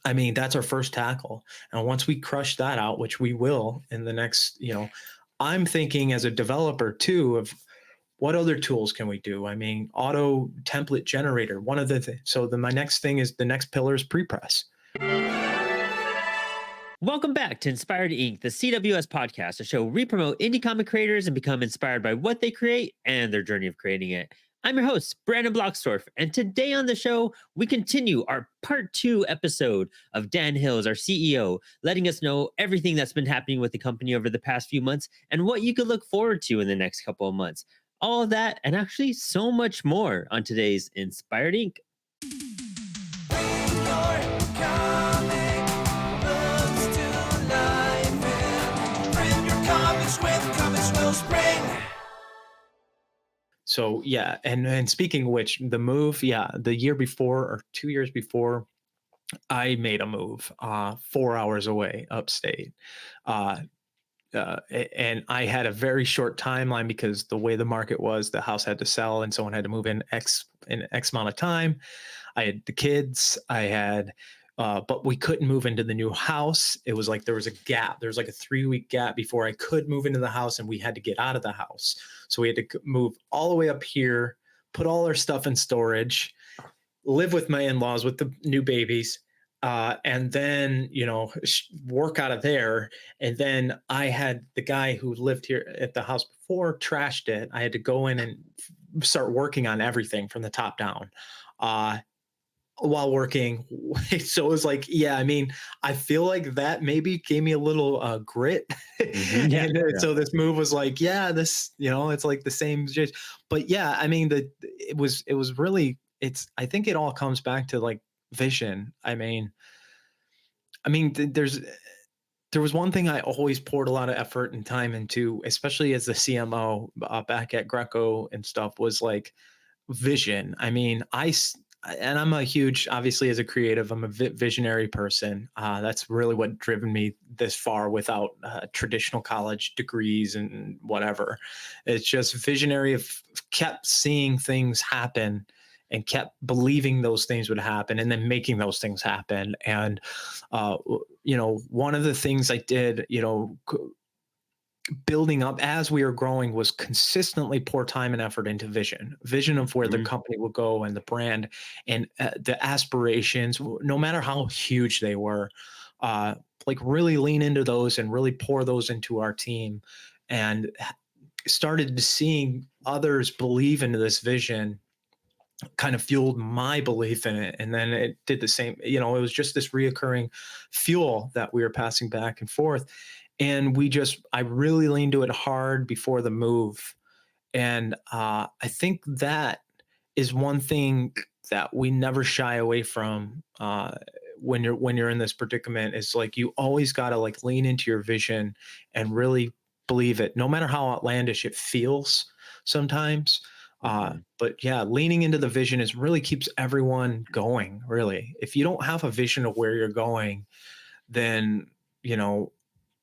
I mean, that's our first tackle. And once we crush that out, which we will in the next, I'm thinking as a developer too of what other tools can we do? I mean, auto template generator, one of the things. So my next thing is the next pillar is prepress. Welcome back to Inspired Inc., the CWS podcast, a show where we promote indie comic creators and become inspired by what they create and their journey of creating it. I'm your host, Brandon Bloxdorf, and today on the show, we continue our part 2 episode of Dan Hills, our CEO, letting us know everything that's been happening with the company over the past few months and what you could look forward to in the next couple of months. All of that and actually so much more on today's Inspired Inc. Comix Wellspring. So yeah, and speaking of which, the move, yeah, the year before or 2 years before, I made a move 4 hours away upstate. Uh, and I had a very short timeline because the way the market was, the house had to sell, and someone had to move in X amount of time. I had the kids. I had, but we couldn't move into the new house. It was like there was a gap. There was like a 3 week gap before I could move into the house, and we had to get out of the house. So we had to move all the way up here, put all our stuff in storage, live with my in-laws with the new babies, and then work out of there. And then I had the guy who lived here at the house before trashed it. I had to go in and start working on everything from the top down. Uh, while working. So it was like, yeah, I mean, I feel like that maybe gave me a little grit. Yeah, And yeah. so this move was like, yeah, this, it's like the same. But yeah, I mean, it was really, I think it all comes back to like vision. There was one thing I always poured a lot of effort and time into, especially as the CMO back at Greco and stuff, was like vision. I mean, and I'm a huge, obviously as a creative, I'm a visionary person. That's really what driven me this far without traditional college degrees and whatever. It's just visionary of kept seeing things happen and kept believing those things would happen and then making those things happen. And, one of the things I did, building up as we were growing was consistently pour time and effort into vision of where the Mhm. company will go and the brand and the aspirations, no matter how huge they were, uh, like really lean into those and really pour those into our team, and started seeing others believe into this vision kind of fueled my belief in it. And then it did the same. It was just this reoccurring fuel that we were passing back and forth. And I really leaned to it hard before the move. And I think that is one thing that we never shy away from when you're in this predicament. Is like you always got to like lean into your vision and really believe it, no matter how outlandish it feels sometimes. Mhm. But yeah, leaning into the vision is really keeps everyone going. Really, if you don't have a vision of where you're going, then you know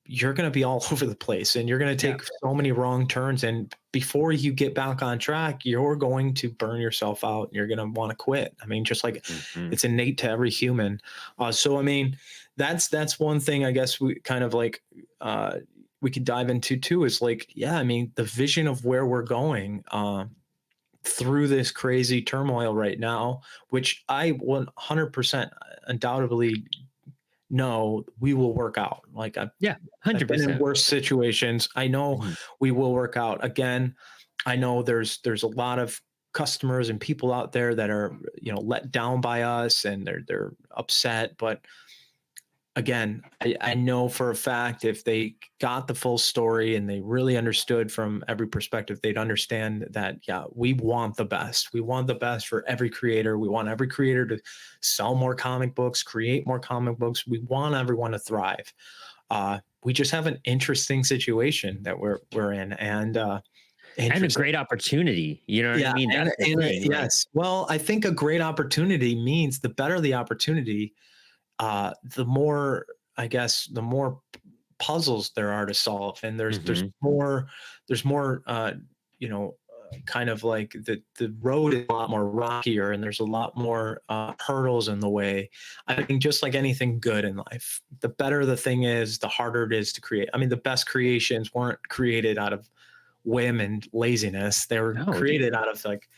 you're going to be all over the place and you're going to Yeah. take so many wrong turns. And before you get back on track, you're going to burn yourself out and you're going to want to quit. I mean, just like Mhm. it's innate to every human. So, I mean, that's one thing I guess we kind of like, we could dive into too is like, yeah, I mean, the vision of where we're going, through this crazy turmoil right now, which I 100% undoubtedly know we will work out. Like Yeah, I've been in 100%. worse situations. I know Mhm. we will work out. Again, I know there's a lot of customers and people out there that are, let down by us and they're upset. But again, I know for a fact if they got the full story and they really understood from every perspective, they'd understand that, yeah, we want the best. We want the best for every creator. We want every creator to sell more comic books, create more comic books. We want everyone to thrive. We just have an interesting situation that we're in, and And a interesting. great opportunity, you know what I Yeah, mean? That's the thing, like yes. Well, I think a great opportunity means the better the opportunity, the more, I guess, the more puzzles there are to solve, and there's Mhm. more, you know kind of like the road is a lot more rockier, and there's a lot more hurdles in the way. I mean, just like anything good in life, the better the thing is, the harder it is to create. I mean, the best creations weren't created out of whim and laziness. They were No, created out of like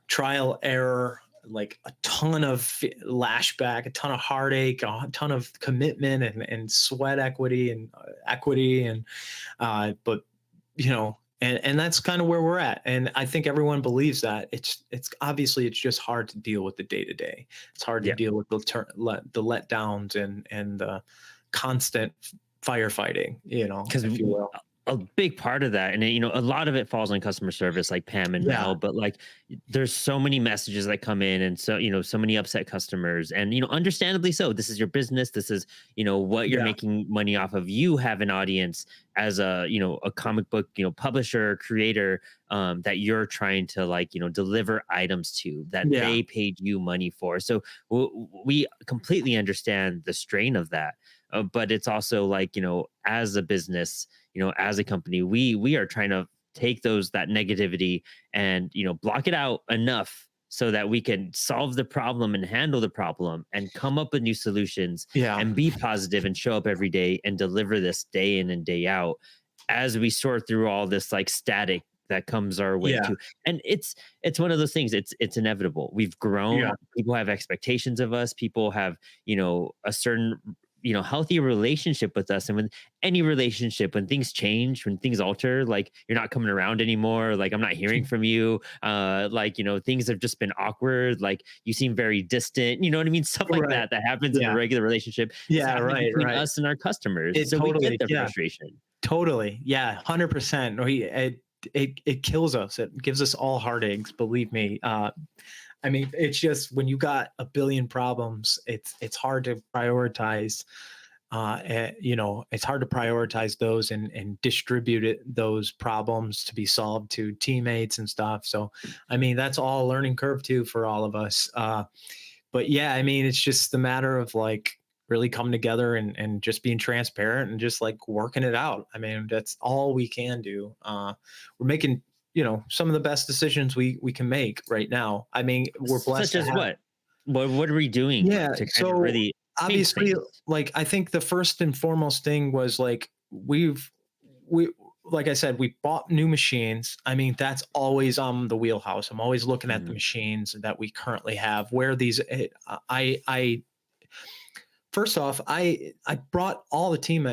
trial error, like a ton of lashback, a ton of heartache, a ton of commitment and sweat equity and equity. And but you know, and that's kind of where we're at. And I think everyone believes that. It's obviously it's just hard to deal with the day to day. It's hard to yeah. deal with the letdowns and the constant firefighting, Because if you will. a big part of that, and a lot of it falls on customer service, like Pam and Yeah. Mel. But like, there's so many messages that come in, and so many upset customers, and understandably so. This is your business. This is what you're Yeah. making money off of. You have an audience as a comic book publisher, creator, that you're trying to like deliver items to that Yeah. they paid you money for. So we completely understand the strain of that. But it's also like as a business, as a company, we are trying to take that negativity and block it out enough so that we can solve the problem and handle the problem and come up with new solutions Yeah. and be positive and show up every day and deliver this day in and day out as we sort through all this like static that comes our way Yeah. too. And it's one of those things. It's inevitable. We've grown. Yeah. People have expectations of us. People have a certain healthy relationship with us. And when any relationship, when things change, when things alter, like you're not coming around anymore, like I'm not hearing from you, like things have just been awkward, like you seem very distant, you know what I mean, stuff like Right. that happens in a Yeah. regular relationship is Yeah. happening Right. between Right. us and our customers, It so we get totally. the Yeah. frustration. Totally. Yeah. 100%. It kills us. It gives us all heartaches. Believe me. I mean, it's just when you got a billion problems, it's hard to prioritize. It's hard to prioritize those and distribute those problems to be solved to teammates and stuff. So, I mean, that's all a learning curve too for all of us. But yeah, I mean, it's just the matter of like really coming together and just being transparent and just like working it out. I mean, that's all we can do. We're making, some of the best decisions we can make right now. I mean, we're blessed Such to as have. what are we doing Yeah. like to kind of So really change obviously, things? like I think the first and foremost thing was like we like I said, we bought new machines. I mean, that's always the wheelhouse. I'm always looking at the Mhm. machines that we currently have. Where these I first off, I brought all the team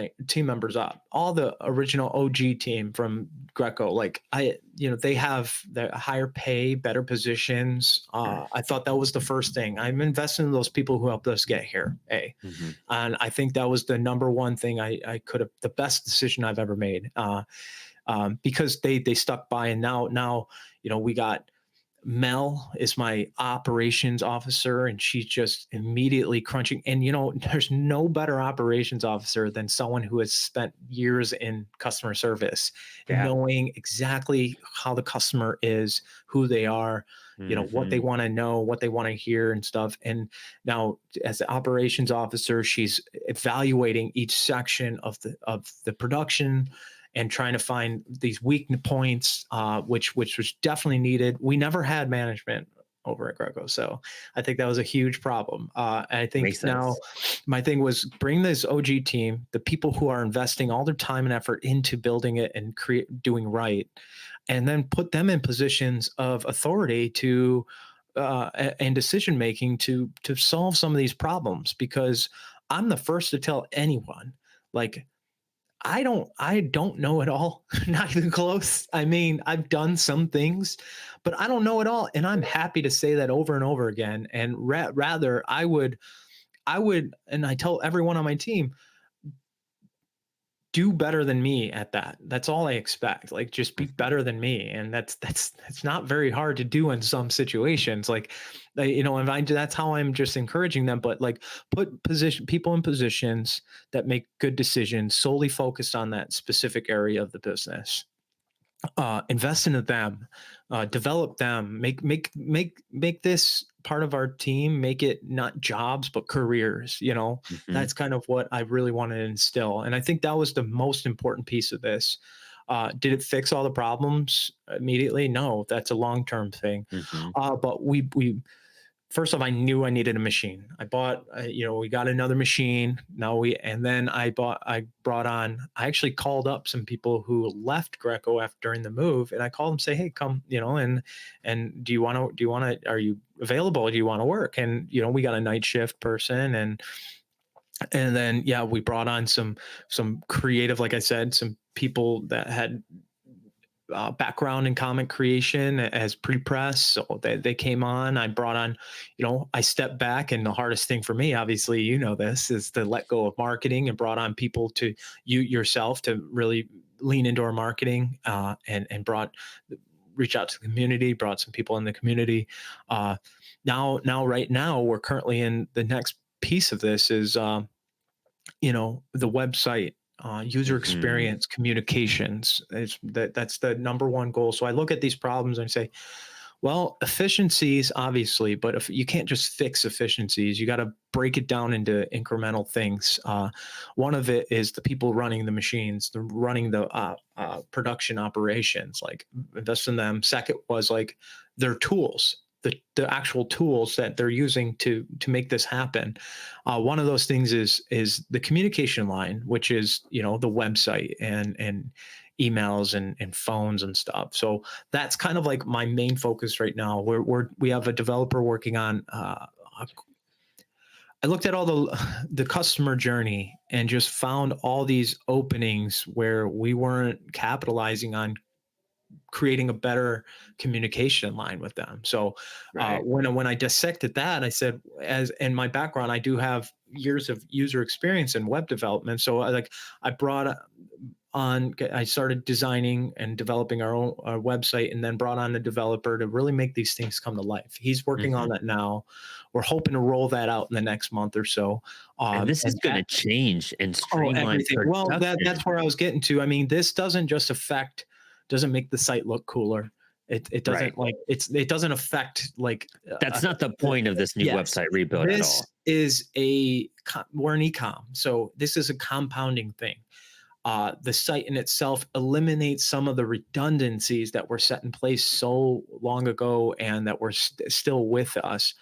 members up, all the original OG team from Greco. Like they have the higher pay, better positions. I thought that was the first thing. I'm investing in those people who helped us get here. Mhm. And I think that was the number one thing I could have, the best decision I've ever made. Because they stuck by, and now we got Mel is my operations officer, and she's just immediately crunching. And there's no better operations officer than someone who has spent years in customer service, Yeah. knowing exactly how the customer is, who they are, what they Mhm. want to know, what they want to hear, and stuff. And now, as the operations officer, she's evaluating each section of the production and trying to find these weak points, which was definitely needed. We never had management over at Greco, so I think that was a huge problem. And I think Makes now sense. my thing was bring this OG team, the people who are investing all their time and effort into building it and doing right, and then put them in positions of authority to and decision making to solve some of these problems. Because I'm the first to tell anyone, like I don't know it all. Not even close. I mean, I've done some things, but I don't know it all. And I'm happy to say that over and over again. And rather I would, and I tell everyone on my team, do better than me at that. That's all I expect. Like just be Mhm. better than me. And that's not very hard to do in some situations. Like and that's how I'm just encouraging them. But like put people in positions that make good decisions solely focused on that specific area of the business. Invest into them, develop them, make this part of our team, make it not jobs but careers. Mhm. That's kind of what I really wanted to instill, and I think that was the most important piece of this. Did it fix all the problems immediately? No, that's a long-term thing. Hmm. But we first off, I knew I needed a machine. I bought, we got another machine. And then I brought on, I actually called up some people who left Greco after during the move, and I called them, say, hey, come, and are you available? Do you want to work? And, we got a night shift person, and then, yeah, we brought on some creative, like I said, some people that had background in comic creation as prepress. So they came on. I brought on, I stepped back, and the hardest thing for me, obviously, this is to let go of marketing, and brought on people to you yourself to really lean into our marketing, and reach out to the community, brought some people in the community. Right now, we're currently in the next piece of this is, the website, user Hmm. experience, communications. That's the number one goal. So I look at these problems and say, well, efficiencies, obviously, but if you can't just fix efficiencies, you got to break it down into incremental things. One of it is the people running the machines, running the production operations, like invest in them. Second was like their tools, the actual tools that they're using to make this happen. One of those things is the communication line, which is the website and emails and phones and stuff. So that's kind of like my main focus right now. We have a developer working on. I looked at all the customer journey and just found all these openings where we weren't capitalizing on creating a better communication line with them. So Right. when I dissected that, I said, as in my background, I do have years of user experience in web development. So I brought I started designing and developing our website, and then brought on a developer to really make these things come to life. He's working on Hmm. that now. We're hoping to roll that out in the next month or so. And this is And going to change and Oh, streamline everything. Well, that's production. where I was getting to. I mean, this doesn't make the site look cooler. It Right. doesn't like it doesn't affect like That's not the point of this new yes. website rebuild at This all. is we're an ecom, so this is a compounding thing. The site in itself eliminates some of the redundancies that were set in place so long ago, and that were still with us,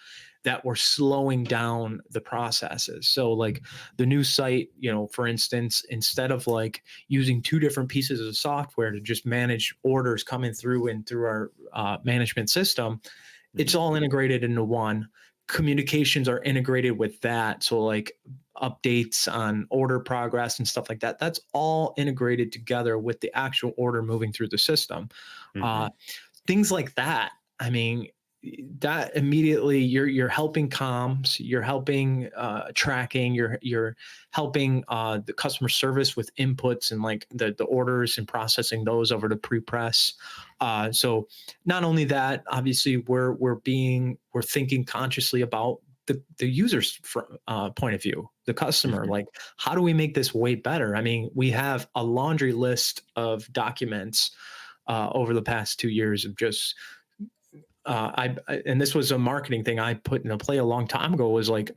that were slowing down the processes. So like the new site, for instance, instead of like using two different pieces of software to just manage orders coming through and through our management system, it's Mhm. all integrated into one. Communications are integrated with that. So like updates on order progress and stuff like that, that's all integrated together with the actual order moving through the system. Uh, Mhm. Things like that. I mean, that immediately you're helping comms, you're helping tracking, you're helping the customer service with inputs and like the orders and processing those over to prepress. So not only that, obviously we're thinking consciously about the user's point of view, the customer. Mhm. Like, how do we make this way better? I mean, we have a laundry list of documents over the past 2 years of just and this was a marketing thing I put into play a long time ago, was like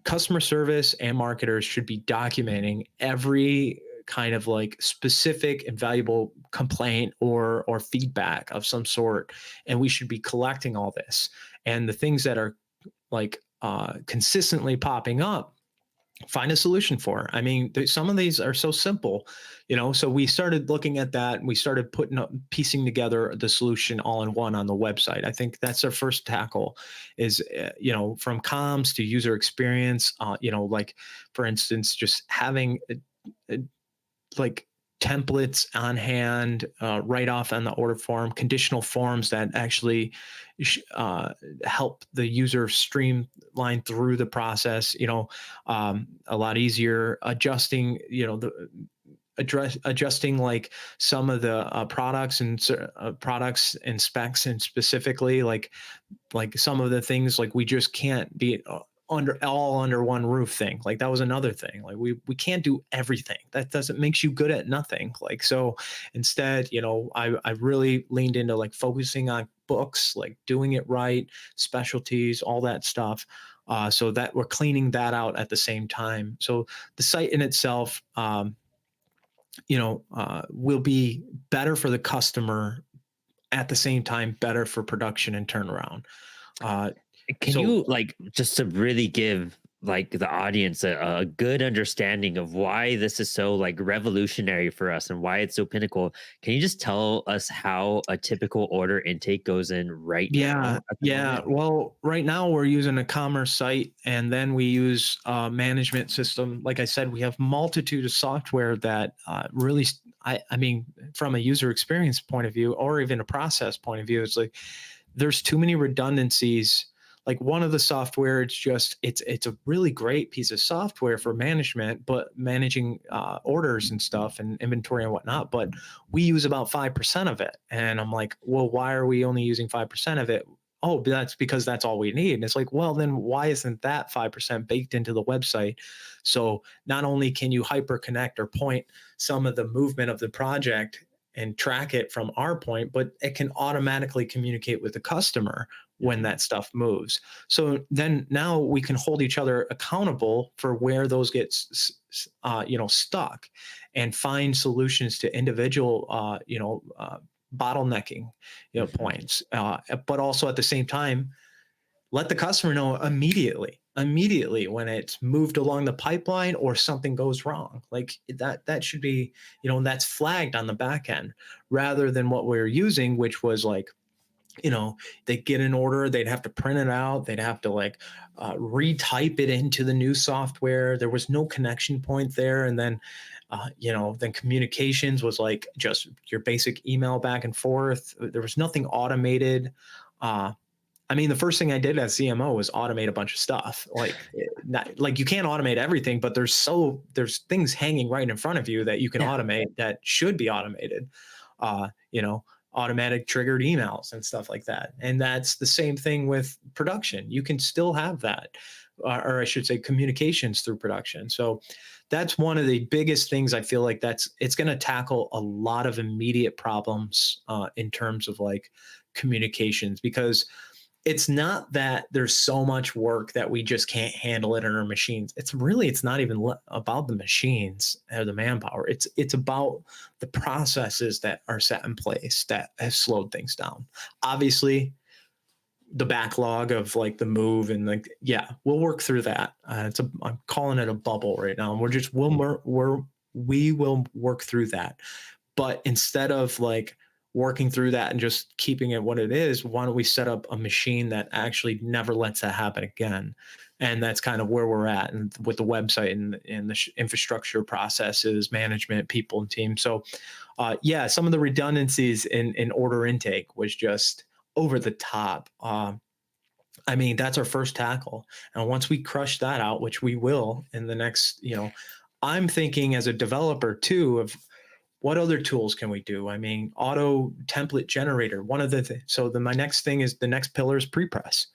customer service and marketers should be documenting every kind of like specific and valuable complaint or feedback of some sort, and we should be collecting all this, and the things that are like consistently popping up, find a solution for. I mean, some of these are so simple, So we started looking at that, and we started piecing together the solution all in one on the website. I think that's our first tackle, is from comms to user experience. Like for instance, just having like templates on hand, right off on the order form, conditional forms that actually help the user streamline through the process, a lot easier, adjusting, adjusting like some of the products and specs, and specifically like some of the things, like we just can't be under one roof thing. Like that was another thing. Like we can't do everything. That doesn't makes you good at nothing. Like so instead, I really leaned into like focusing on books, like doing it right, specialties, all that stuff. So that we're cleaning that out at the same time. So the site in itself, will be better for the customer, at the same time better for production and turnaround. Uh, Can so you like just to really give like the audience a good understanding of why this is so like revolutionary for us and why it's so pinnacle? Can you just tell us how a typical order intake goes in right Yeah, now at the yeah. moment? Well, right now we're using a commerce site, and then we use a management system. Like I said, we have multitude of software that really, I mean, from a user experience point of view, or even a process point of view, it's like there's too many redundancies. Like one of the software, it's a really great piece of software for management, but managing orders and stuff and inventory and whatnot. But we use about 5% of it, and I'm like, well, why are we only using 5% of it? Oh, that's because that's all we need. And it's like, well, then why isn't that 5% baked into the website? So not only can you hyper connect or point some of the movement of the project and track it from our point, but it can automatically communicate with the customer when Mhm. that stuff moves. So then now we can hold each other accountable for where those get stuck, and find solutions to individual bottlenecking Mhm. points, but also at the same time let the customer know immediately when it's moved along the pipeline or something goes wrong. Like that should be, that's flagged on the back end, rather than what we're using, which was like, they get an order, they'd have to print it out, they'd have to like retype it into the new software. There was no connection point there. And then then communications was like just your basic email back and forth. There was nothing automated. uh, I mean, the first thing I did as CMO was automate a bunch of stuff. Like, not, like you can't automate everything, but there's things hanging right in front of you that you can Yeah. automate that should be automated. Uh, you know, Automatic triggered emails and stuff like that. And that's the same thing with production. You can still have that, or I should say, communications through production. So that's one of the biggest things. I feel like it's going to tackle a lot of immediate problems in terms of like communications, because it's not that there's so much work that we just can't handle it in our machines. It's not even about the machines or the manpower. It's about the processes that are set in place that have slowed things down. Obviously, the backlog of like the move and like, yeah, we'll work through that. I'm calling it a bubble right now. And we will work through that. But instead of like working through that and just keeping it what it is, why don't we set up a machine that actually never lets that happen again? And that's kind of where we're at, and with the website and the infrastructure, processes, management, people, and team. So, yeah, some of the redundancies in order intake was just over the top. I mean, that's our first tackle. And once we crush that out, which we will in the next, I'm thinking as a developer too of what other tools can we do? I mean, auto template generator. One of the my next thing is the next pillar is prepress.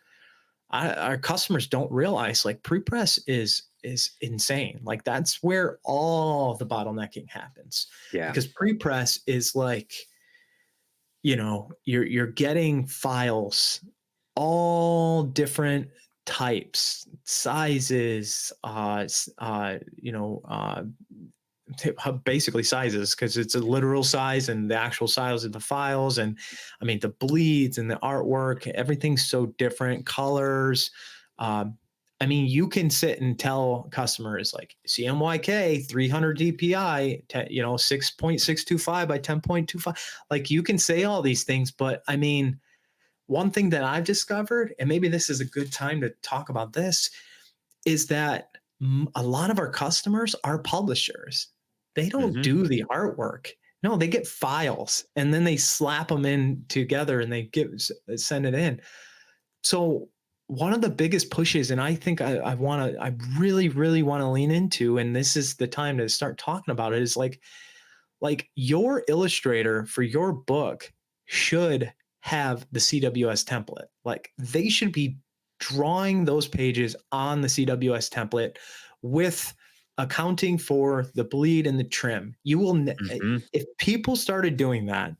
Our customers don't realize like prepress is insane. Like that's where all the bottlenecking happens, Yeah. because prepress is like, you're getting files all different types, sizes, basically sizes, because it's a literal size and the actual size of the files. And I mean, the bleeds and the artwork, everything's so different, colors. um, I mean, you can sit and tell customers like CMYK 300 DPI 6.625 by 10.25. Like you can say all these things, but I mean, one thing that I've discovered, and maybe this is a good time to talk about this, is that a lot of our customers are publishers. They don't Mhm. do the artwork. No, they get files and then they slap them in together and they send it in. So one of the biggest pushes, and I think I really, really want to lean into, and this is the time to start talking about it, is like your illustrator for your book should have the CWS template. Like they should be drawing those pages on the CWS template with accounting for the bleed and the trim. Mhm. If people started doing that,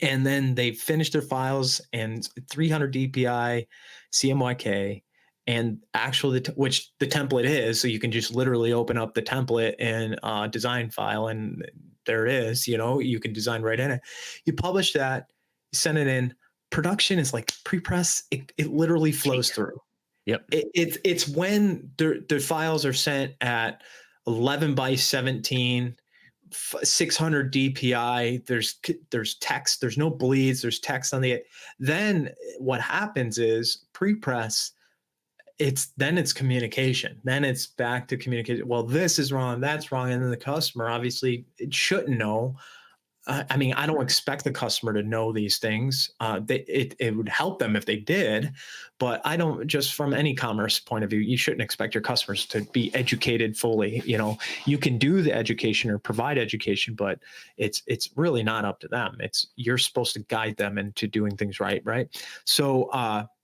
and then they finished their files and 300 DPI, CMYK, and actually which the template is. So you can just literally open up the template in design file, and there it is. You can design right in it. You publish that, you send it in. Production is like prepress. It literally flows through. Yep. It's when the files are sent at 11 by 17, 600 DPI. There's text. There's no bleeds. There's text on the. Then what happens is prepress. It's communication. Then it's back to communication. Well, this is wrong. That's wrong. And then the customer obviously it shouldn't know. I mean, I don't expect the customer to know these things. It would help them if they did, but I don't. Just from any commerce point of view, you shouldn't expect your customers to be educated fully. You can do the education or provide education, but it's really not up to them. You're supposed to guide them into doing things right, right? So,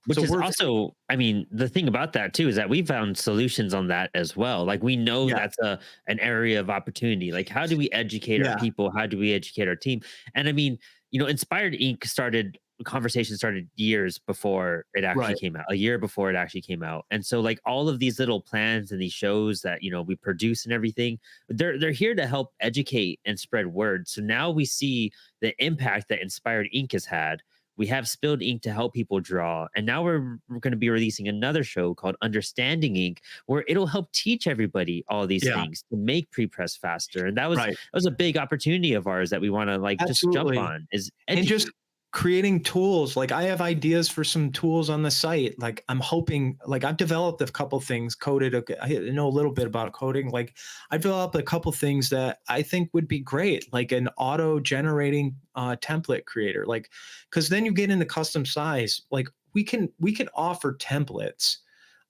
Which is also, I mean, the thing about that too is that we found solutions on that as well. Like we know yeah, that's an area of opportunity. Like how do we educate our yeah, people? How do we educate our team? And I mean, Inspired Inc. Conversation started years before it actually right, came out, a year before it actually came out. And so like all of these little plans and these shows that, we produce and everything, they're here to help educate and spread word. So now we see the impact that Inspired Inc. has had. We have Spilled Ink to help people draw. And now we're going to be releasing another show called Understanding Ink, where it'll help teach everybody all these yeah, things to make prepress faster. And that was right. a big opportunity of ours that we want to like just jump Absolutely. on is And just educate. creating tools. Like I have ideas for some tools on the site. Like I'm hoping, like I've developed a couple things I know a little bit about coding. Like I've developed a couple things that I think would be great, like an auto generating template creator. Like, cause then you get into custom size. Like we can offer templates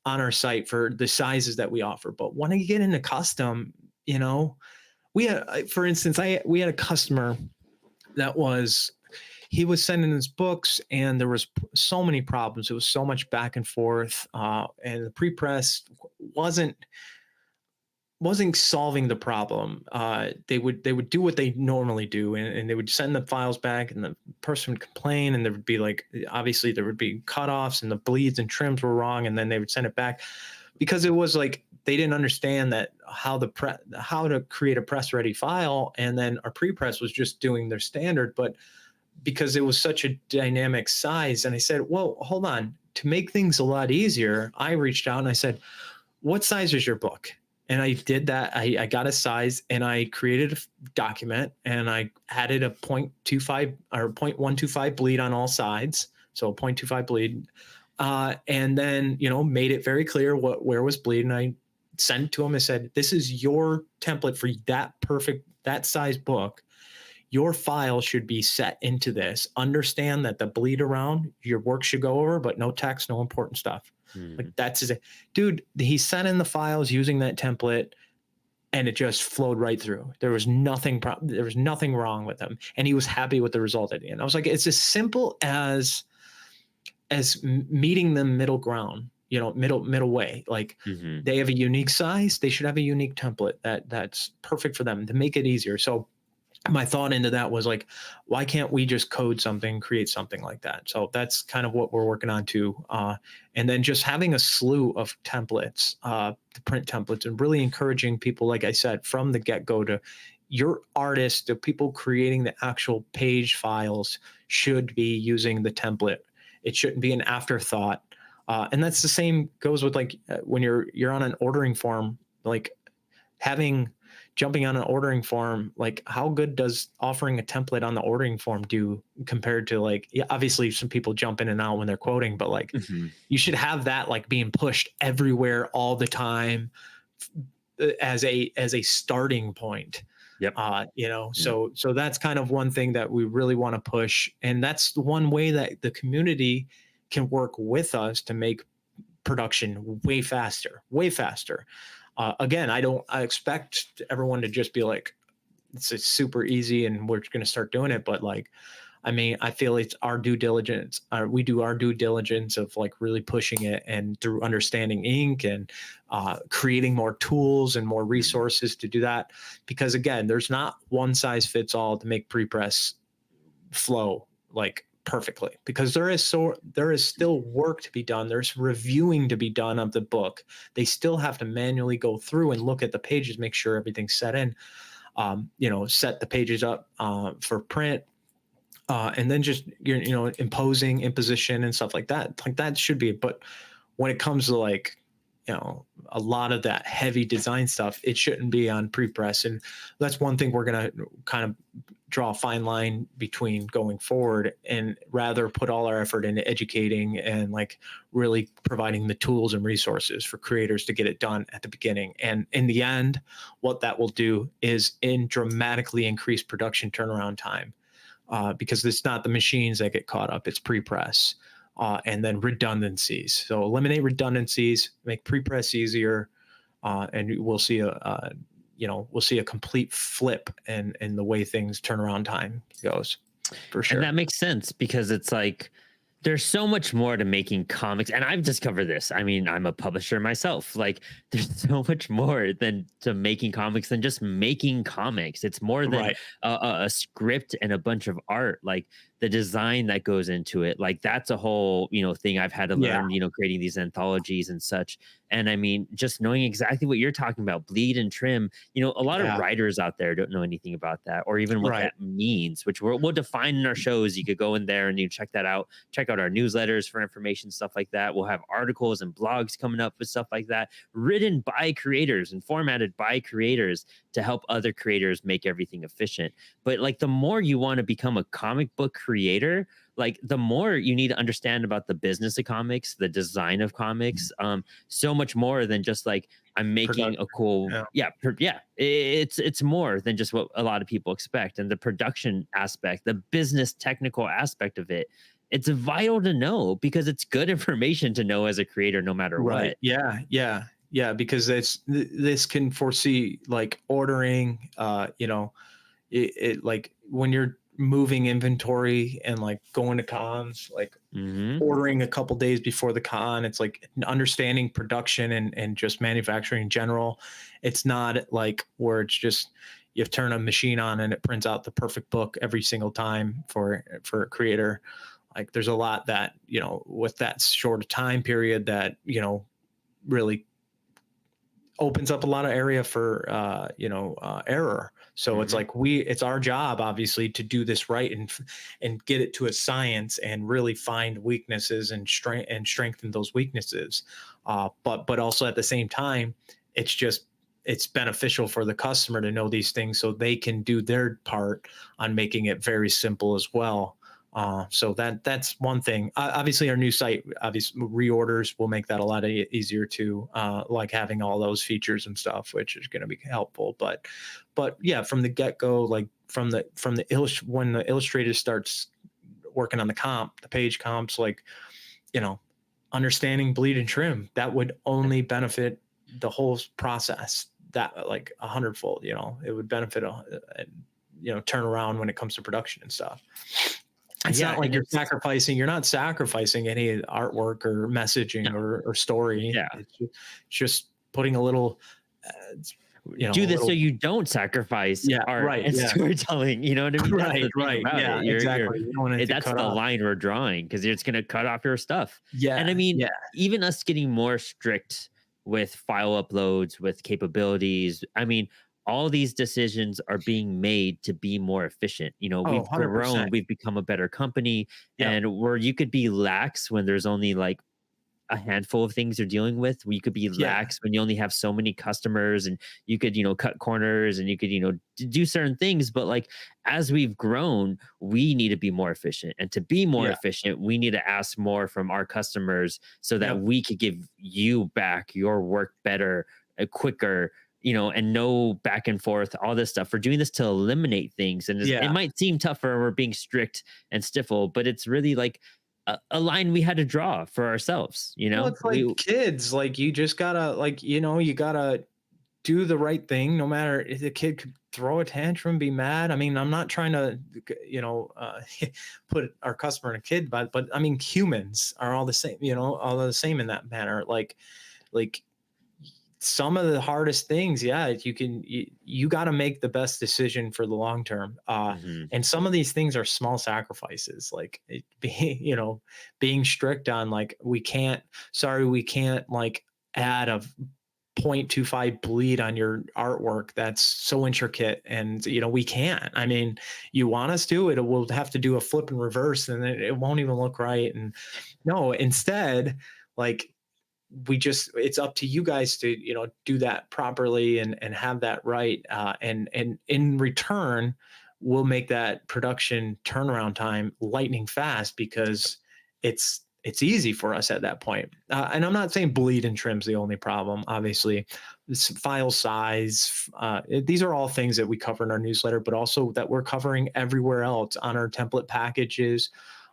on our site for the sizes that we offer. But when you get into custom, we had, for instance, we had a customer that was he was sending his books and there was so many problems. It was so much back and forth, and the pre-press wasn't wasn't solving the problem. They would do what they normally do, and they would send the files back, and the person would complain, and there would be like obviously there would be cutoffs, and the bleeds and trims were wrong, and then they would send it back because it was like they didn't understand that how to create a press ready file, and then our pre-press was just doing their standard, but because it was such a dynamic size. And I said, well, hold on. To make things a lot easier, I reached out and I said, what size is your book? And I did that. I got a size and I created a document and I added a 0.25 or 0.125 bleed on all sides. So 0.25 bleed. And then, made it very clear where was bleed. And I sent it to him and said, this is your template for that size book. Your file should be set into this. Understand that the bleed around your work should go over, but no text, no important stuff. Like that's it. Dude, he sent in the files using that template and it just flowed right through. There was nothing wrong with him. And he was happy with the result at the end. I was like, it's as simple as meeting the middle ground, middle way. Like Mhm. they have a unique size, they should have a unique template that's perfect for them to make it easier. So my thought into that was like, why can't we just code something, create something like that? So that's kind of what we're working on too. And then just having a slew of templates, the print templates, and really encouraging people, like I said, from the get-go to your artist, the people creating the actual page files should be using the template. It shouldn't be an afterthought. And that's the same goes with like when you're on an ordering form, like jumping on an ordering form, like how good does offering a template on the ordering form do compared to like, yeah, obviously some people jump in and out when they're quoting, but like Mhm. you should have that like being pushed everywhere all the time as a starting point. Yep. Yep. So that's kind of one thing that we really want to push. And that's the one way that the community can work with us to make production way faster, way faster. Again, I expect everyone to just be like, it's super easy and we're going to start doing it. But like, I mean, I feel it's our due diligence. We do our due diligence of like really pushing it and through understanding ink and creating more tools and more Mhm. resources to do that. Because again, there's not one size fits all to make prepress flow like perfectly, because there is still work to be done. There's reviewing to be done of the book. They still have to manually go through and look at the pages, make sure everything's set in, set the pages up for print, and then just imposition and stuff like that should be. But when it comes to like, a lot of that heavy design stuff, it shouldn't be on prepress. And that's one thing we're going to kind of draw a fine line between going forward, and rather put all our effort into educating and like really providing the tools and resources for creators to get it done at the beginning. And in the end, what that will do is dramatically increase production turnaround time, because it's not the machines that get caught up, it's prepress. And then redundancies. So eliminate redundancies, make prepress easier, and we'll see a complete flip in the way things turnaround time goes, for sure. And that makes sense, because it's like there's so much more to making comics, and I've discovered this. I mean, I'm a publisher myself. Like, there's so much more than to making comics than just making comics. It's more than Right. a script and a bunch of art. Like, the design that goes into it, like that's a whole thing I've had to Yeah. learn. Creating these anthologies and such. And I mean, just knowing exactly what you're talking about, bleed and trim. A lot of Yeah. writers out there don't know anything about that, or even what Right. that means, which we'll define in our shows. You could go in there and you check that out. Check out our newsletters for information, stuff like that. We'll have articles and blogs coming up with stuff like that, written by creators and formatted by creators to help other creators make everything efficient. But like, the more you want to become a comic book creator, like the more you need to understand about the business of comics, the design of comics, so much more than just like, I'm making a cool, it's more than just what a lot of people expect. And the production aspect, the business technical aspect of it, it's vital to know, because it's good information to know as a creator, no matter Right. what. Yeah, because this can foresee like ordering, it like when you're moving inventory and like going to cons, like Hmm. ordering a couple days before the con. It's like understanding production and just manufacturing in general. It's not like where it's just you turn a machine on and it prints out the perfect book every single time for a creator. Like there's a lot that, with that short time period, that, really opens up a lot of area for error. So it's Hmm. like it's our job obviously to do this right and get it to a science and really find weaknesses and strengthen those weaknesses. But also at the same time, it's beneficial for the customer to know these things so they can do their part on making it very simple as well. So that's one thing. Obviously, our new site, obviously reorders will make that a lot easier too. Like having all those features and stuff, which is going to be helpful. But yeah, from the get go, like from the when the illustrator starts working on the page comps, like understanding bleed and trim, that would only benefit the whole process. That like 100-fold. It would benefit turn around when it comes to production and stuff. It's Yeah, not like and you're not sacrificing any artwork or messaging no, or story. yeah. It's just putting a little, uh, Do a this so little, you don't sacrifice yeah, art right. and Yeah. storytelling. You know what I mean? That's the Right. thing Right. about Yeah, it. exactly. You don't want it to That's cut the off. line we're drawing, because it's going to cut off your stuff. And I Yeah. mean, Yeah. even us getting more strict with file uploads, with capabilities. I mean, all these decisions are being made to be more efficient. Oh, We've grown, 100%. we've become a better company, Yeah. and where you could be lax when there's only like a handful of things you're dealing with, where you could be Yeah. lax when you only have so many customers, and you could cut corners, and you could do certain things. But like, as we've grown, we need to be more efficient, and to be more Yeah. efficient, we need to ask more from our customers, so that Yep. we could give you back your work better, quicker, and no back and forth, all this stuff. We're doing this to eliminate things, and it Yeah. might seem tougher, we're being strict and stiffle, but it's really like a line we had to draw for ourselves. Well, it's We like kids. Like you just gotta like, you gotta do the right thing, no matter if the kid could throw a tantrum, be mad. I mean, I'm not trying to, put our customer and a kid, but I mean, humans are all the same, all the same in that manner. Like some of the hardest things, yeah, you got to make the best decision for the long term. Hmm. And some of these things are small sacrifices, like being strict on like, we can't like add a 0.25 bleed on your artwork that's so intricate, and we can't. I mean, you want us to, it will have to do a flip and reverse, and it won't even look right. And no, instead, like, it's up to you guys to do that properly and have that right, and in return we'll make that production turnaround time lightning fast, because it's easy for us at that point. And I'm not saying bleed and trim's the only problem. Obviously, this file size, these are all things that we cover in our newsletter, but also that we're covering everywhere else on our template packages,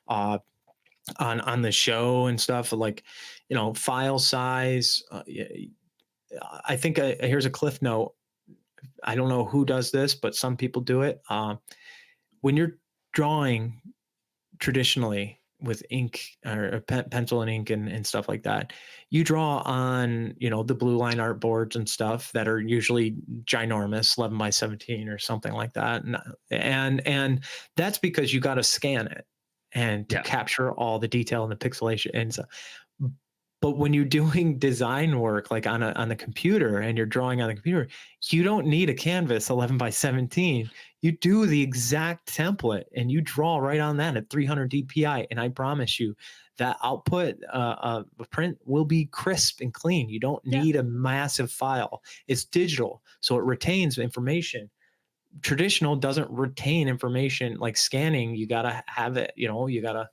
uh, on the show and stuff. Like, file size. I think here's a cliff note. I don't know who does this, but some people do it. When you're drawing traditionally with ink or pencil and ink and stuff like that, you draw on the blue line art boards and stuff that are usually ginormous, 11 by 17 or something like that, and that's because you got to scan it and to Yeah. capture all the detail and the pixelation. And so, but when you're doing design work like on the computer and you're drawing on the computer, you don't need a canvas 11 by 17. You do the exact template and you draw right on that at 300 dpi, and I promise you that output, a print, will be crisp and clean. You don't Yeah. need a massive file. It's digital, so it retains information. Traditional doesn't retain information. Like scanning, you gotta have it, you gotta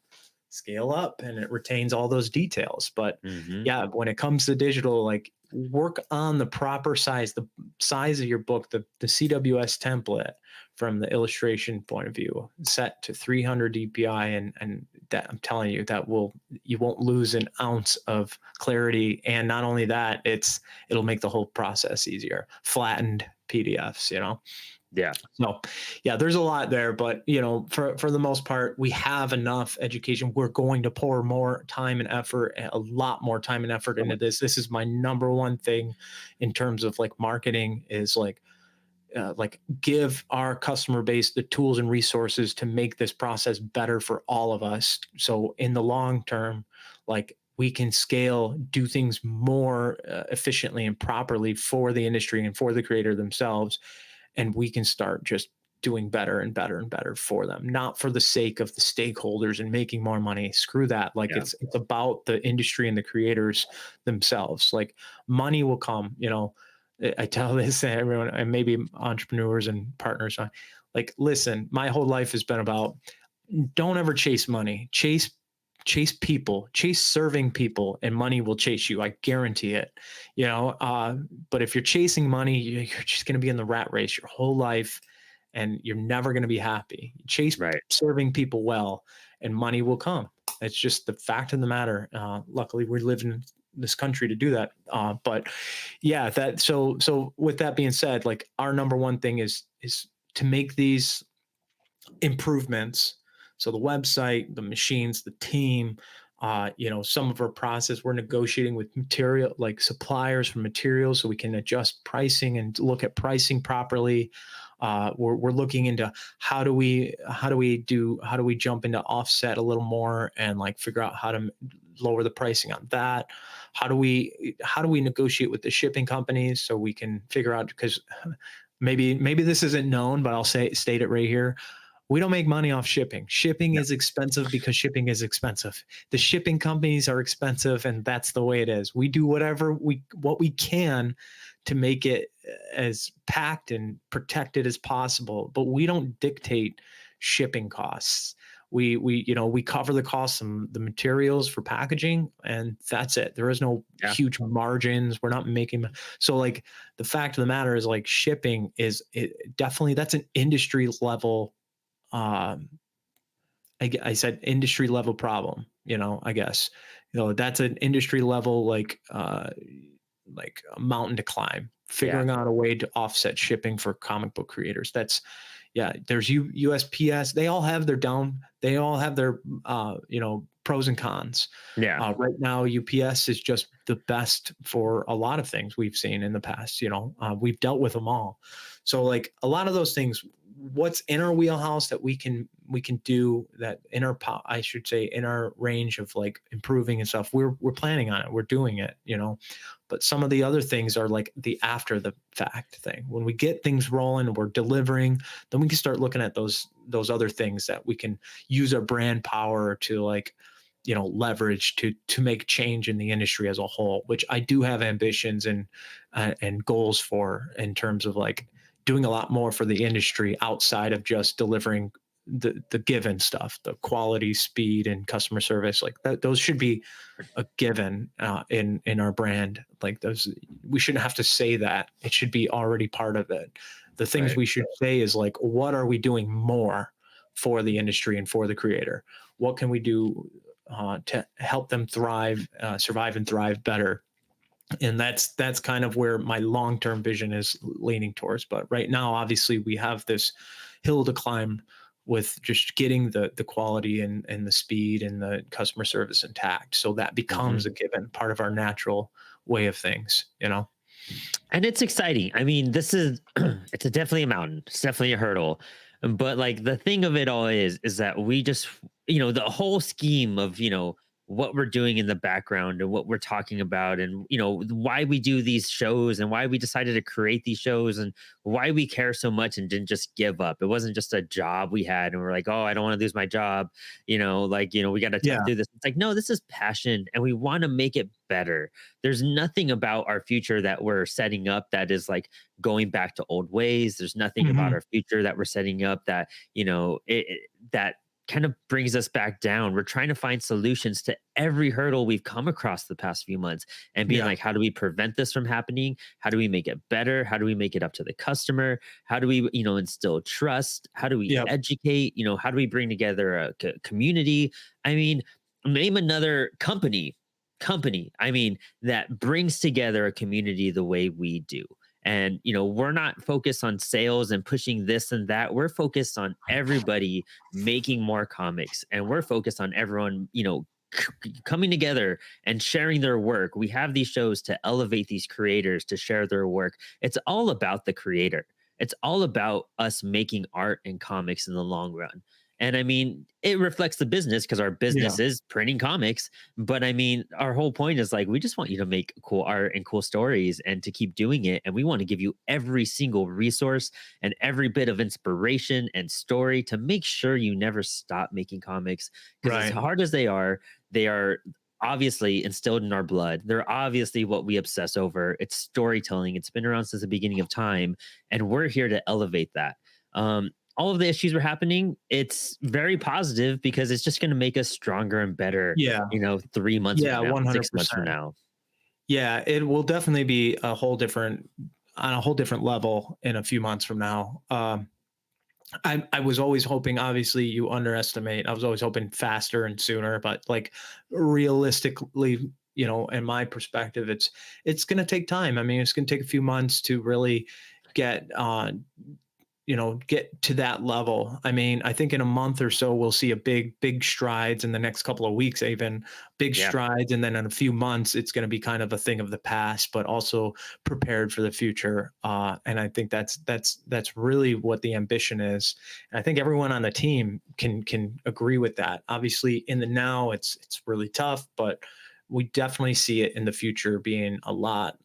scale up and it retains all those details. But Hmm. yeah, when it comes to digital, like, work on the proper size, the size of your book, the CWS template from the illustration point of view, set to 300 DPI. And that, I'm telling you, you won't lose an ounce of clarity. And not only that, it'll make the whole process easier. Flattened PDFs. Yeah. So, yeah, there's a lot there, but for the most part, we have enough education. We're going to pour more time and effort, a lot more time and effort into this. This is my number one thing in terms of like marketing, is like give our customer base the tools and resources to make this process better for all of us. So in the long term, like, we can scale, do things more efficiently and properly for the industry and for the creator themselves, and we can start just doing better and better and better for them, not for the sake of the stakeholders and making more money. Screw that. Like, Yeah. it's about the industry and the creators themselves. Like, money will come. I tell this to everyone, and maybe entrepreneurs and partners, like, listen, my whole life has been about, don't ever chase money. Chase people, chase serving people, and money will chase you. I guarantee it. But if you're chasing money, you're just going to be in the rat race your whole life, and you're never going to be happy. Chase Right. serving people well, and money will come. It's just the fact of the matter. Luckily, we live in this country to do that. But yeah, so with that being said, like, our number one thing is to make these improvements. So the website, the machines, the team, some of our process, we're negotiating with material, like suppliers for materials, so we can adjust pricing and look at pricing properly. We're looking into how do we jump into offset a little more and like figure out how to lower the pricing on that. How do we negotiate with the shipping companies so we can figure out, because maybe this isn't known, but I'll state it right here. We don't make money off shipping. Shipping No. is expensive because shipping is expensive. The shipping companies are expensive, and that's the way it is. We do what we can to make it as packed and protected as possible, but we don't dictate shipping costs. We cover the costs of the materials for packaging, and that's it. There is no Yeah. huge margins. We're not making, so like, the fact of the matter is, like, shipping is definitely, that's an industry level, um, I said industry level problem, I guess, that's an industry level, like a mountain to climb, Yeah. figuring out a way to offset shipping for comic book creators. Yeah, there's USPS. They all have their pros and cons. Yeah. Right now, UPS is just the best for a lot of things we've seen in the past. We've dealt with them all. So like a lot of those things, what's in our wheelhouse that we can do that in our I should say in our range of like improving and stuff. We're planning on it. We're doing it. But some of the other things are like the after the fact thing. When we get things rolling and we're delivering, then we can start looking at those other things that we can use our brand power to like leverage to make change in the industry as a whole, which I do have ambitions and goals for in terms of like doing a lot more for the industry outside of just delivering the given stuff, the quality, speed, and customer service. Like that, those should be a given in our brand. Like those, we shouldn't have to say that. It should be already part of it. The things Right. we should say is like, what are we doing more for the industry and for the creator? What can we do to help them thrive, survive, and thrive better? And that's kind of where my long-term vision is leaning towards. But right now, obviously, we have this hill to climb with just getting the quality and the speed and the customer service intact. So that Hmm. becomes a given part of our natural way of things. And it's exciting. I mean, this is it's definitely a mountain. It's definitely a hurdle. But like the thing of it all is that we just the whole scheme of what we're doing in the background and what we're talking about and why we do these shows and why we decided to create these shows and why we care so much and didn't just give up. It wasn't just a job we had and we're like, oh, I don't want to lose my job. We got to Yeah. do this. It's like, no, this is passion and we want to make it better. There's nothing about our future that we're setting up that is like going back to old ways. There's nothing about Hmm. our future that we're setting up that, that kind of brings us back down. We're trying to find solutions to every hurdle we've come across the past few months and being Yeah. like, how do we prevent this from happening? How do we make it better? How do we make it up to the customer? How do we, instill trust? How do we Yeah. educate? How do we bring together a community? I mean, name another company, I mean, that brings together a community the way we do. And we're not focused on sales and pushing this and that. We're focused on everybody making more comics, and we're focused on everyone coming together and sharing their work. We have these shows to elevate these creators to share their work. It's all about the creator. It's all about us making art and comics in the long run. And I mean, it reflects the business because our Yeah. business is printing comics. But I mean, our whole point is like, we just want you to make cool art and cool stories and to keep doing it. And we want to give you every single resource and every bit of inspiration and story to make sure you never stop making comics. Because as Right. hard as they are obviously instilled in our blood. They're obviously what we obsess over. It's storytelling. It's been around since the beginning of time. And we're here to elevate that. All of the issues were happening, it's very positive because it's just going to make us stronger and better, Yeah. 3 months from Yeah. now, 6 months from 100%. now. Yeah. It will definitely be on a whole different level in a few months from now. I was always hoping, obviously, you underestimate. I was always hoping faster and sooner, but like realistically, in my perspective, it's going to take time. I mean, it's going to take a few months to really get get to that level. I mean, I think in a month or so we'll see a big strides. In the next couple of weeks, even big Yeah. strides, and then in a few months it's going to be kind of a thing of the past, but also prepared for the future. And I think that's really what the ambition is. And I think everyone on the team can agree with that. Obviously, in the now, it's really tough, but we definitely see it in the future being a lot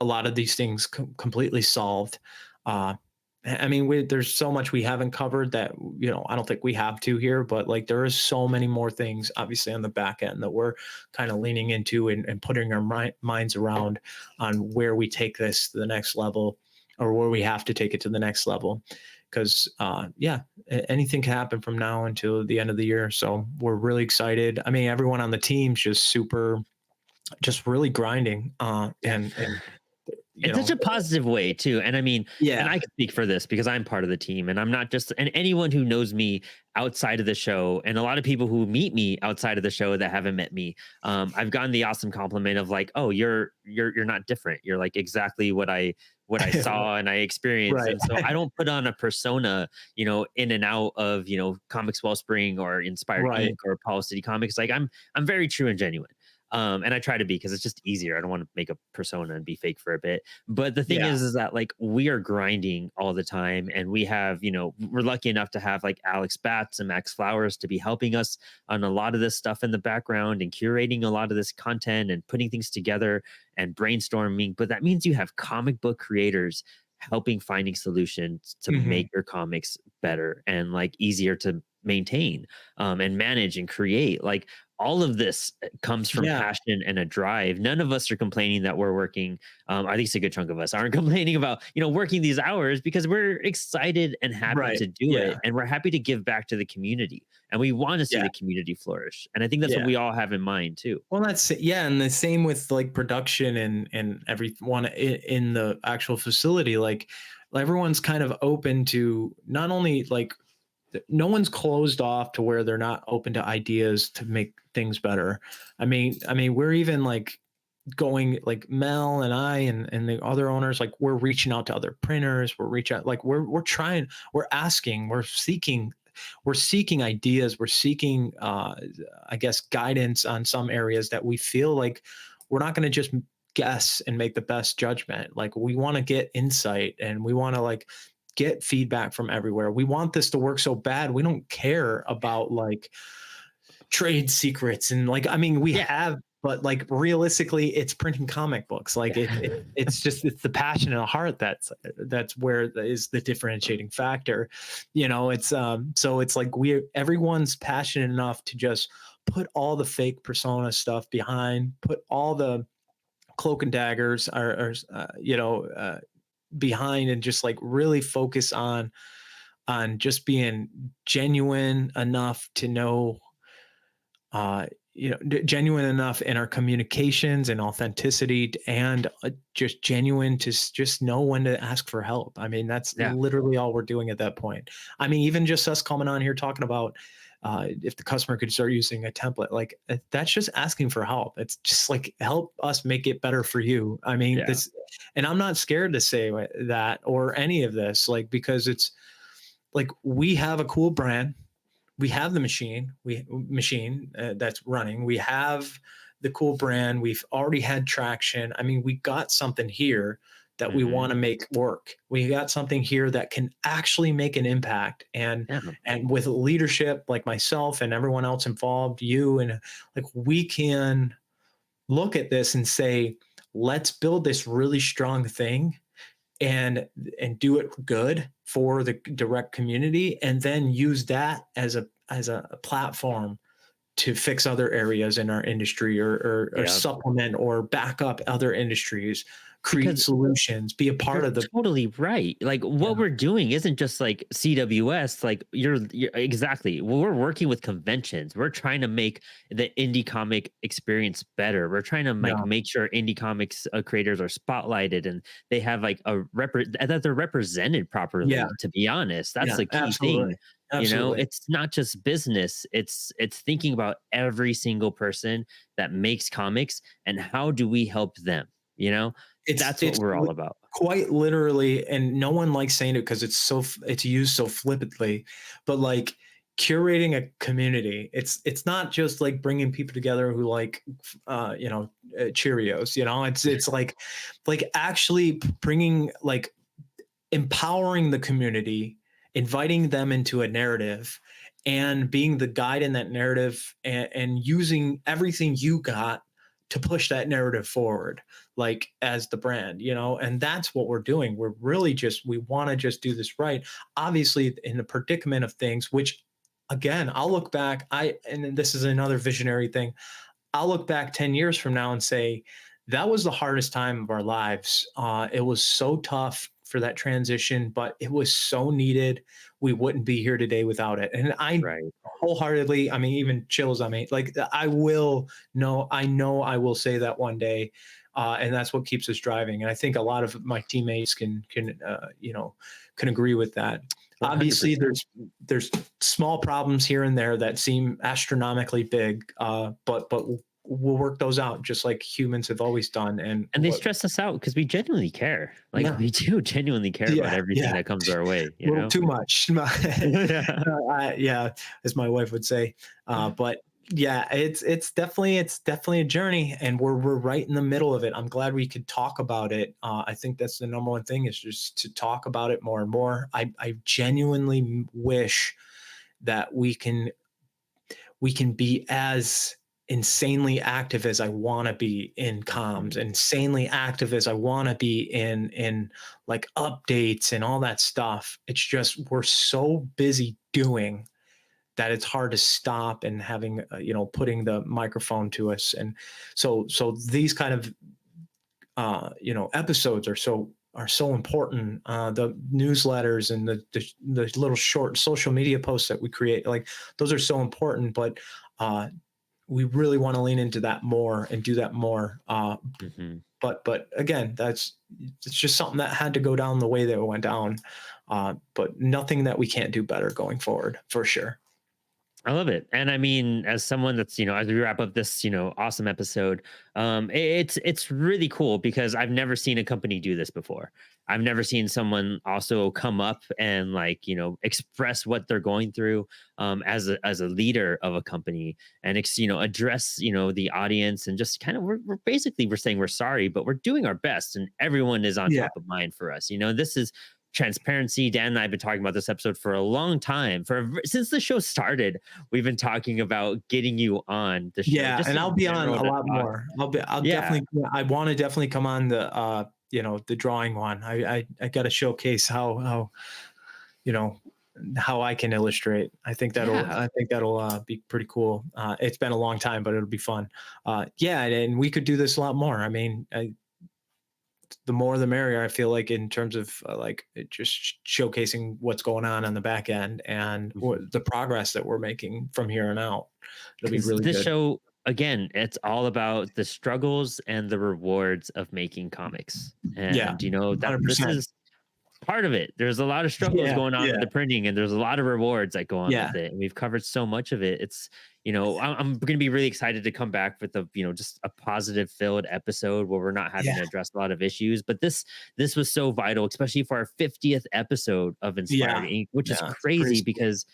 of these things completely solved. Uh, I mean, there's so much we haven't covered that I don't think we have to here, but like there is so many more things, obviously, on the back end that we're kind of leaning into and putting our minds around on where we take this to the next level, or where we have to take it to the next level. Because yeah, anything can happen from now until the end of the year. So we're really excited. I mean, everyone on the team's just really grinding, Yeah. and In such a positive way too. And I mean, and yeah. I can speak for this because I'm part of the team and I'm not just, and anyone who knows me outside of the show and a lot of people who meet me outside of the show that haven't met me, I've gotten the awesome compliment of like, oh, you're not different. You're like exactly what I saw and I experienced. Right. And so I don't put on a persona, in and out of, Comix Wellspring or Inspired Right. Inc. or Paul City Comics. Like I'm very true and genuine. And I try to be because it's just easier. I don't want to make a persona and be fake for a bit. But the thing Yeah. is that like we are grinding all the time, and we have, we're lucky enough to have like Alex Batts and Max Flowers to be helping us on a lot of this stuff in the background and curating a lot of this content and putting things together and brainstorming. But that means you have comic book creators helping finding solutions to Hmm. make your comics better and like easier to maintain, and manage and create. Like all of this comes from Yeah. passion and a drive. None of us are complaining that we're working. At least a good chunk of us aren't complaining about, working these hours because we're excited and happy Right. to do Yeah. it. And we're happy to give back to the community, and we want to see Yeah. the community flourish. And I think that's what Yeah. we all have in mind too. Well, that's yeah, and the same with like production and everyone in the actual facility. Like everyone's kind of open to not only like no one's closed off to where they're not open to ideas to make things better. I mean, we're even like going like Mel and I and the other owners, like we're reaching out to other printers. We're reaching out, like we're trying, we're asking, we're seeking ideas. We're seeking, I guess, guidance on some areas that we feel like we're not going to just guess and make the best judgment. Like we want to get insight and we want to like get feedback from everywhere. We want this to work so bad. We don't care about like trade secrets and like, I mean, we Yeah. have, but like realistically, it's printing comic books. Like it's just it's the passion and the heart that's where is the differentiating factor. It's so it's like everyone's passionate enough to just put all the fake persona stuff behind, put all the cloak and daggers behind, and just like really focus on just being genuine enough to know, genuine enough in our communications and authenticity, and just genuine to just know when to ask for help. I mean, that's Yeah. literally all we're doing at that point. I mean, even just us coming on here talking about if the customer could start using a template, like that's just asking for help. It's just like help us make it better for you. I mean, Yeah. this, and I'm not scared to say that or any of this, like because it's like we have a cool brand, we have the machine that's running, we have the cool brand, we've already had traction. I mean, we got something here that we Hmm. want to make work. We got something here that can actually make an impact, Yeah. and with leadership like myself and everyone else involved, you, and like we can look at this and say, let's build this really strong thing and do it good for the direct community, and then use that as a platform to fix other areas in our industry, or Yeah. supplement or back up other industries, create Because solutions, be a part you're of the. totally right. Like Yeah. what we're doing isn't just like CWS. Like you're exactly. Well, we're working with conventions. We're trying to make the indie comic experience better. We're trying to like Yeah. make sure indie comics creators are spotlighted and they have like that they're represented Yeah. properly. To be honest, that's Yeah. the key Absolutely. thing. Absolutely. It's not just business. It's thinking about every single person that makes comics and how do we help them. You know, It's that's what we're all about. quite literally, and no one likes saying it because it's used so flippantly, but like curating a community, it's not just like bringing people together who like Cheerios. It's like actually bringing, like, empowering the community, inviting them into a narrative, and being the guide in that narrative, and using everything you got to push that narrative forward, like as the brand, and that's what we're doing. We're really just, we want to just do this right. Obviously, in the predicament of things, which again, I'll look back, and then this is another visionary thing. I'll look back 10 years from now and say, that was the hardest time of our lives. It was so tough for that transition, but it was so needed. We wouldn't be here today without it. And I Right. wholeheartedly, I mean, even chills on me, like I know I will say that one day. And that's what keeps us driving. And I think a lot of my teammates can agree with that. Obviously, 100%. there's small problems here and there that seem astronomically big, but we'll work those out just like humans have always done. And And they what, stress us out because we genuinely care. Like, yeah, we do genuinely care about yeah, everything yeah. that comes our way, A little too much. Yeah. Yeah, as my wife would say. But yeah, it's definitely a journey, and we're right in the middle of it. I'm glad we could talk about it. I think that's the number one thing, is just to talk about it more and more. I genuinely wish that we can be as insanely active as I want to be in comms, Mhm. insanely active as I want to be in like updates and all that stuff. It's just we're so busy doing that it's hard to stop and having putting the microphone to us. And so these kind of episodes are so important. The newsletters and the little short social media posts that we create, like those are so important. But uh, we really want to lean into that more and do that more. Mhm. But again, it's just something that had to go down the way that it went down. But nothing that we can't do better going forward, for sure. I love it. And I mean, as someone that's, as we wrap up this, awesome episode, it's really cool because I've never seen a company do this before. I've never seen someone also come up and like, express what they're going through as a leader of a company and address, the audience and just kind of we're saying we're sorry, but we're doing our best and everyone is on Yeah, top of mind for us. This is transparency. Dan and I have been talking about this episode for a long time. Since the show started, we've been talking about getting you on the show, yeah, just and I'll in be on general a to lot talk. more. I'll Yeah, definitely. I want to definitely come on the drawing one. I got to showcase how you know how I can illustrate. yeah. I think that'll be pretty cool. It's been a long time, but it'll be fun. Yeah, and we could do this a lot more. I mean, the more the merrier. I feel like, in terms of like just showcasing what's going on the back end, and the progress that we're making from here on out. It'll be Because really this good. show, again, it's all about the struggles and the rewards of making comics, Yeah, and that this 100%. is part of it. There's a lot of struggles Yeah, going on with yeah, the printing, and there's a lot of rewards that go on yeah, with it. And we've covered so much of it. I'm going to be really excited to come back with just a positive filled episode where we're not having yeah, to address a lot of issues. But this was so vital, especially for our 50th episode of Inspired yeah, Ink, which is yeah. It's crazy crazy. because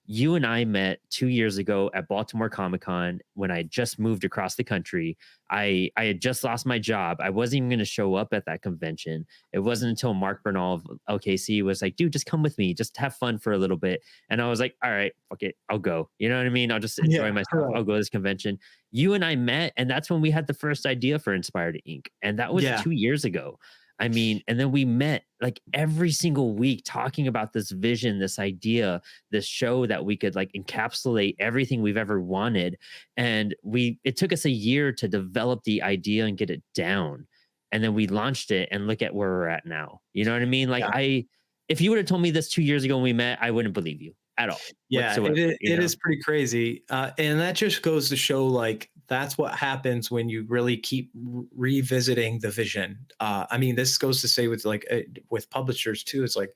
you and I met 2 years ago at Baltimore Comic Con when I had just moved across the country. I had just lost my job. I wasn't even going to show up at that convention. It wasn't until Mark Bernal of LKC was like, dude, just come with me. Just have fun for a little bit. And I was like, all right, fuck it. I'll go. You know what I mean? I'll just enjoy Yeah, myself. right. I'll go to this convention. You and I met, and that's when we had the first idea for Inspired Ink. And that was Yeah, 2 years ago. I mean, and then we met like every single week talking about this vision, this idea, this show that we could like encapsulate everything we've ever wanted. And it took us a year to develop the idea and get it down. And then we launched it and look at where we're at now. You know what I mean? Like yeah. if you would have told me this 2 years ago when we met, I wouldn't believe you at all Yeah, whatsoever, it is pretty crazy, and that just goes to show, like, that's what happens when you really keep revisiting the vision. I mean, this goes to say with like with publishers too. It's like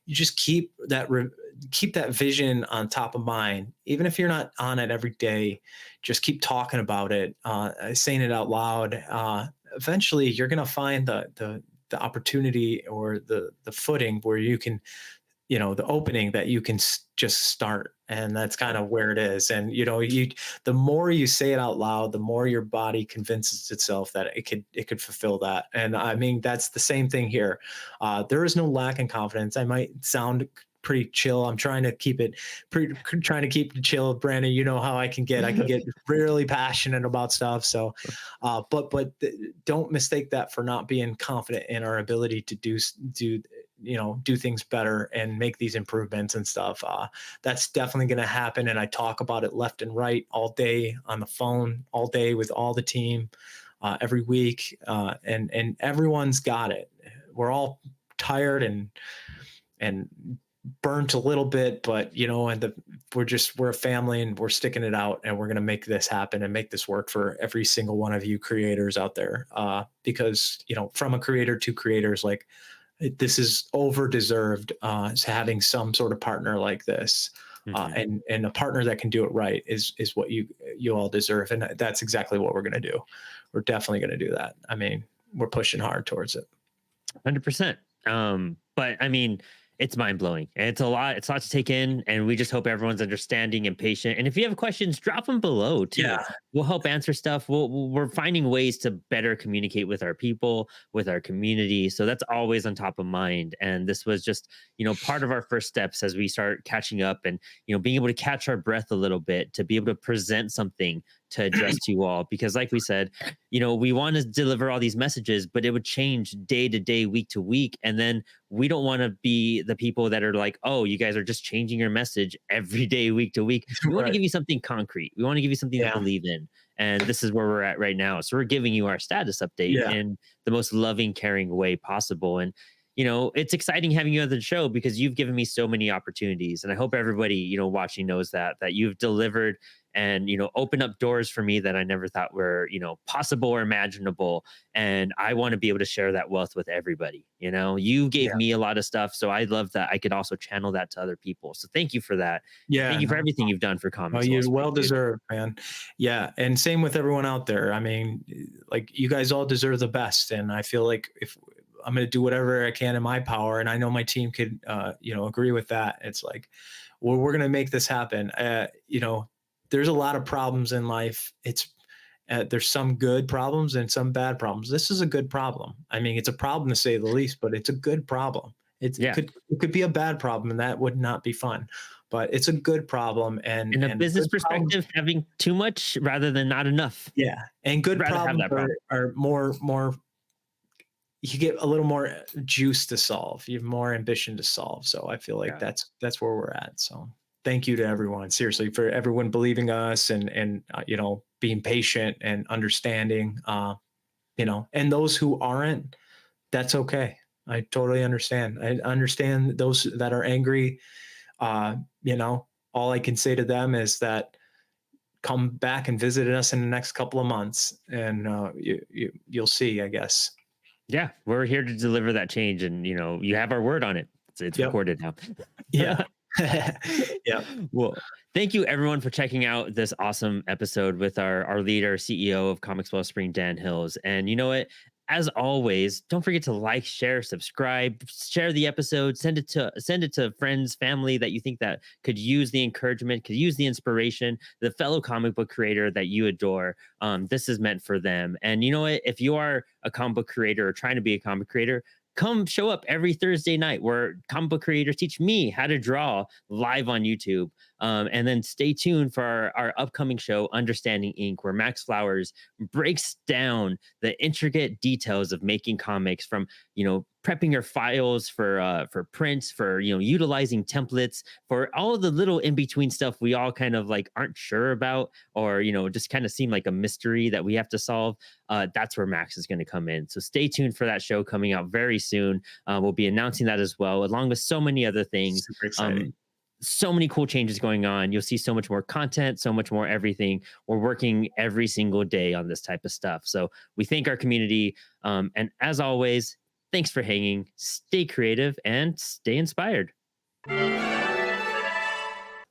you just keep that vision on top of mind, even if you're not on it every day. Just keep talking about it, saying it out loud. Eventually, you're gonna find the opportunity or the footing where you can, the opening that you can just start. And that's kind of where it is. And the more you say it out loud, the more your body convinces itself that it could fulfill that. And I mean, that's the same thing here. There is no lack in confidence. I might sound pretty chill. I'm trying to keep it trying to keep it chill. Brandon, you know how I can get really passionate about stuff. So don't mistake that for not being confident in our ability to do things better and make these improvements and stuff. That's definitely going to happen, and I talk about it left and right all day on the phone, all day with all the team, every week, and everyone's got it. We're all tired and burnt a little bit, but we're a family, and we're sticking it out, and we're going to make this happen and make this work for every single one of you creators out there. Because from a creator to creators, like, this is over deserved, having some sort of partner like this. Mhm. And a partner that can do it right is what you all deserve, and that's exactly what we're going to do. We're definitely going to do that. I mean, we're pushing hard towards it. 100%. But I mean, it's mind blowing. It's a lot. It's a lot to take in, and we just hope everyone's understanding and patient. And if you have questions, drop them below too. Yeah, We'll help answer stuff. We're finding ways to better communicate with our people, with our community. So that's always on top of mind. And this was just, part of our first steps as we start catching up and, being able to catch our breath a little bit to be able to present something to address to you all. Because like we said, we want to deliver all these messages, but it would change day to day, week to week. And then we don't want to be the people that are like, oh, you guys are just changing your message every day, week to week. We want to right. give you something concrete. We want to give you something to Yeah, believe in. And this is where we're at right now. So we're giving you our status update yeah, in the most loving, caring way possible. And it's exciting having you on the show because you've given me so many opportunities. And I hope everybody, watching knows that you've delivered and, opened up doors for me that I never thought were, possible or imaginable. And I want to be able to share that wealth with everybody. You gave yeah, me a lot of stuff. So I love that I could also channel that to other people. So thank you for that. And yeah. thank you for No, everything you've done for well, Comix you Wellspring, well dude. deserved, man. Yeah, and same with everyone out there. I mean, like you guys all deserve the best, and I feel like if I'm going to do whatever I can in my power, and I know my team could, agree with that. It's like, well, we're going to make this happen. There's a lot of problems in life. There's some good problems and some bad problems. This is a good problem. I mean, it's a problem to say the least, but it's a good problem. It Yeah. could it could be a bad problem, and that would not be fun. But it's a good problem, and In a and business good problems, perspective, having too much rather than not enough. yeah, and I'd good rather have problems that are problem. are more. You get a little more juice to solve. You have more ambition to solve. So I feel like Yeah. that's where we're at. So thank you to everyone, seriously, for everyone believing us and being patient and understanding. And those who aren't, that's okay. I totally understand. I understand those that are angry. Uh, all I can say to them is that come back and visit us in the next couple of months, and you'll see, I guess. Yeah, we're here to deliver that change, and you have our word on it. It's Yep. recorded now. Yeah. Yep. Well, thank you everyone for checking out this awesome episode with our leader, CEO of Comix Wellspring, Dan Hills. And you know what? As always, don't forget to like, share, subscribe, share the episode, send it to friends, family that you think that could use the encouragement, could use the inspiration, the fellow comic book creator that you adore. This is meant for them. And you know what? If you are a comic book creator or trying to be a comic creator, come show up every Thursday night where comic book creators teach me how to draw live on YouTube. And then stay tuned for our upcoming show, Understanding Ink, where Max Flowers breaks down the intricate details of making comics from, prepping your files for prints, for, utilizing templates, for all of the little in between stuff we all kind of like aren't sure about, or, just kind of seem like a mystery that we have to solve. That's where Max is going to come in. So stay tuned for that show coming out very soon. We'll be announcing that as well, along with so many other things. Super exciting. So many cool changes going on. You'll see so much more content, so much more everything. We're working every single day on this type of stuff. So we thank our community. And as always, thanks for hanging. Stay creative and stay inspired.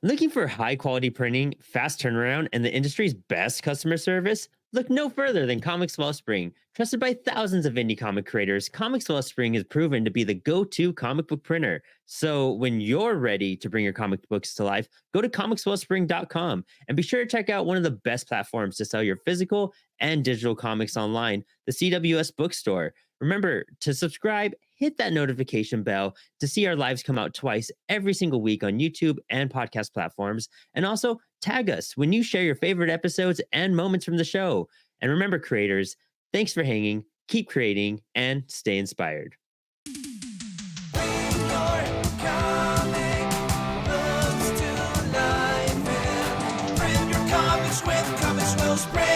Looking for high quality printing, fast turnaround, and the industry's best customer service? Look no further than Comix Wellspring. Trusted by thousands of indie comic creators, Comix Wellspring is proven to be the go-to comic book printer. So when you're ready to bring your comic books to life, go to comicswellspring.com and be sure to check out one of the best platforms to sell your physical and digital comics online, the CWS Bookstore. Remember to subscribe, hit that notification bell to see our lives come out twice every single week on YouTube and podcast platforms. And also tag us when you share your favorite episodes and moments from the show. And remember, creators, thanks for hanging, keep creating, and stay inspired. Bring your comic books to life and print your comics with Comix Wellspring.